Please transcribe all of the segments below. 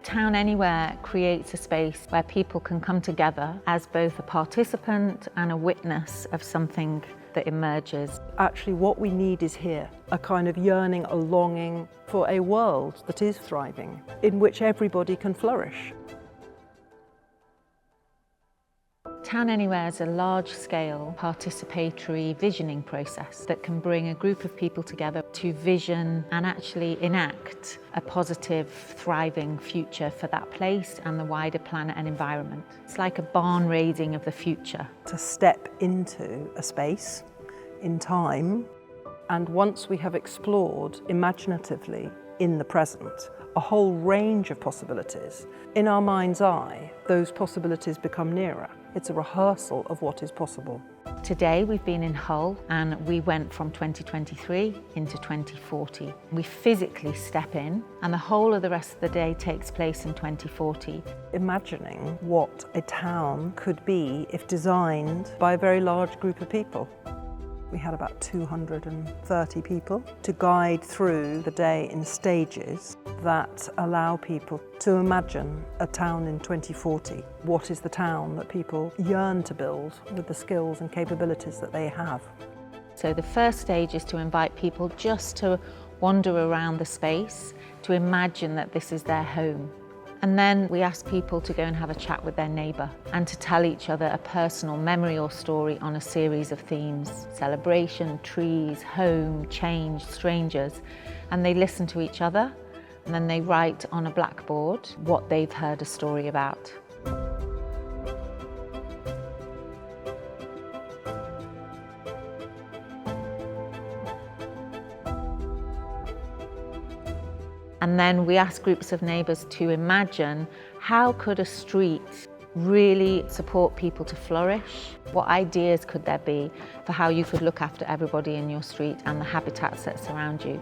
Town Anywhere creates a space where people can come together as both a participant and a witness of something that emerges. Actually, what we need is here, a kind of yearning, a longing for a world that is thriving, in which everybody can flourish. Town Anywhere is a large-scale participatory visioning process that can bring a group of people together to vision and actually enact a positive, thriving future for that place and the wider planet and environment. It's like a barn raising of the future. To step into a space in time, and once we have explored imaginatively in the present a whole range of possibilities, in our mind's eye, those possibilities become nearer. It's a rehearsal of what is possible. Today we've been in Hull and we went from 2023 into 2040. We physically step in and the whole of the rest of the day takes place in 2040. Imagining what a town could be if designed by a very large group of people. We had about 230 people to guide through the day in stages that allow people to imagine a town in 2040. What is the town that people yearn to build with the skills and capabilities that they have? So the first stage is to invite people just to wander around the space, to imagine that this is their home. And then we ask people to go and have a chat with their neighbour and to tell each other a personal memory or story on a series of themes: celebration, trees, home, change, strangers. And they listen to each other and then they write on a blackboard what they've heard a story about. And then we ask groups of neighbours to imagine how could a street really support people to flourish? What ideas could there be for how you could look after everybody in your street and the habitats that surround you?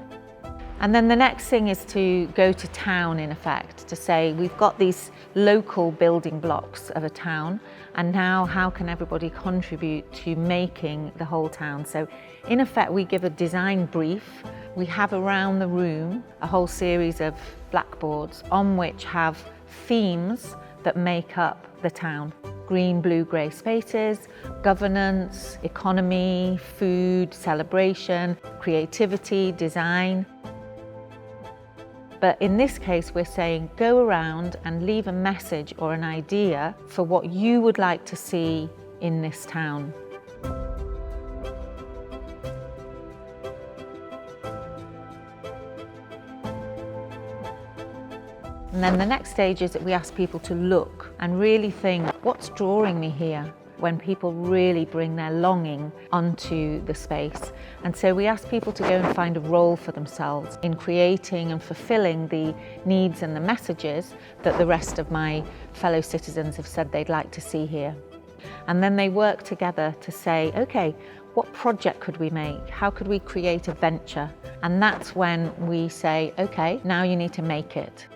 And then the next thing is to go to town, in effect, to say we've got these local building blocks of a town, and now how can everybody contribute to making the whole town? So in effect we give a design brief. We have around the room a whole series of blackboards on which have themes that make up the town. Green, blue, grey spaces, governance, economy, food, celebration, creativity, design. But in this case, we're saying go around and leave a message or an idea for what you would like to see in this town. And then the next stage is that we ask people to look and really think, what's drawing me here? When people really bring their longing onto the space. And so we ask people to go and find a role for themselves in creating and fulfilling the needs and the messages that the rest of my fellow citizens have said they'd like to see here. And then they work together to say, okay, what project could we make? How could we create a venture? And that's when we say, okay, now you need to make it.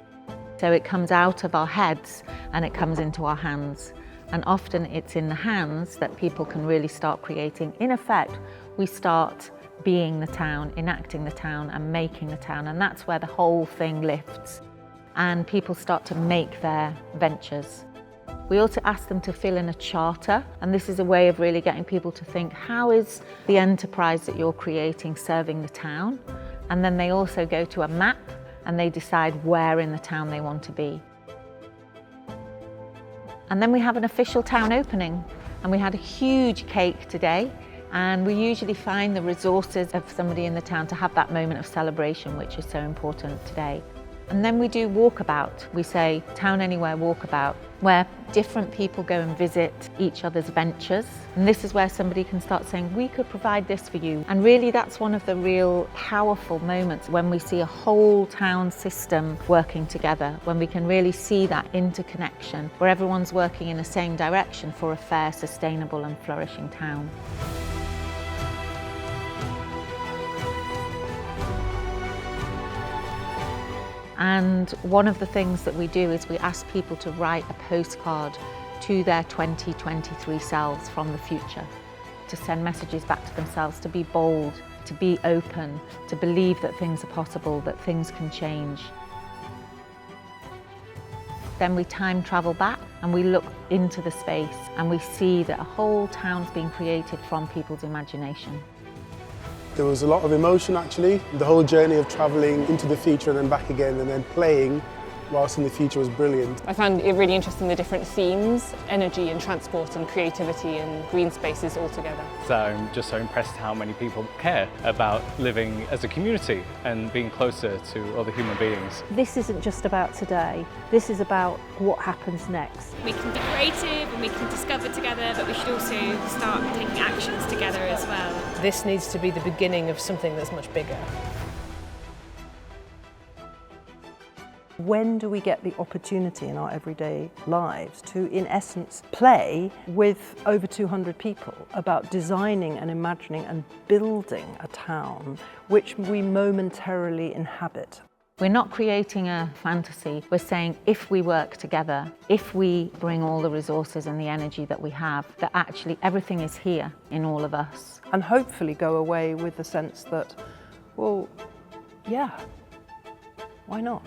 So it comes out of our heads and it comes into our hands. And often it's in the hands that people can really start creating. In effect, we start being the town, enacting the town and making the town, and that's where the whole thing lifts. And people start to make their ventures. We also ask them to fill in a charter, and this is a way of really getting people to think, how is the enterprise that you're creating serving the town? And then they also go to a map and they decide where in the town they want to be. And then we have an official town opening, and we had a huge cake today, and we usually find the resources of somebody in the town to have that moment of celebration, which is so important today. And then we do walkabout. We say Town Anywhere walkabout, where different people go and visit each other's ventures. And this is where somebody can start saying, we could provide this for you. And really that's one of the real powerful moments when we see a whole town system working together, when we can really see that interconnection, where everyone's working in the same direction for a fair, sustainable and flourishing town. And one of the things that we do is we ask people to write a postcard to their 2023 selves from the future, to send messages back to themselves, to be bold, to be open, to believe that things are possible, that things can change. Then we time travel back and we look into the space and we see that a whole town's been created from people's imagination. There was a lot of emotion actually. The whole journey of travelling into the future and then back again and then playing whilst in the future was brilliant. I found it really interesting, the different themes, energy and transport and creativity and green spaces all together. So I'm just so impressed how many people care about living as a community and being closer to other human beings. This isn't just about today, this is about what happens next. We can be creative and we can discover together, but we should also start taking actions together as well. This needs to be the beginning of something that's much bigger. When do we get the opportunity in our everyday lives to, in essence, play with over 200 people about designing and imagining and building a town which we momentarily inhabit? We're not creating a fantasy, we're saying if we work together, if we bring all the resources and the energy that we have, that actually everything is here in all of us. And hopefully go away with the sense that, well, yeah, why not?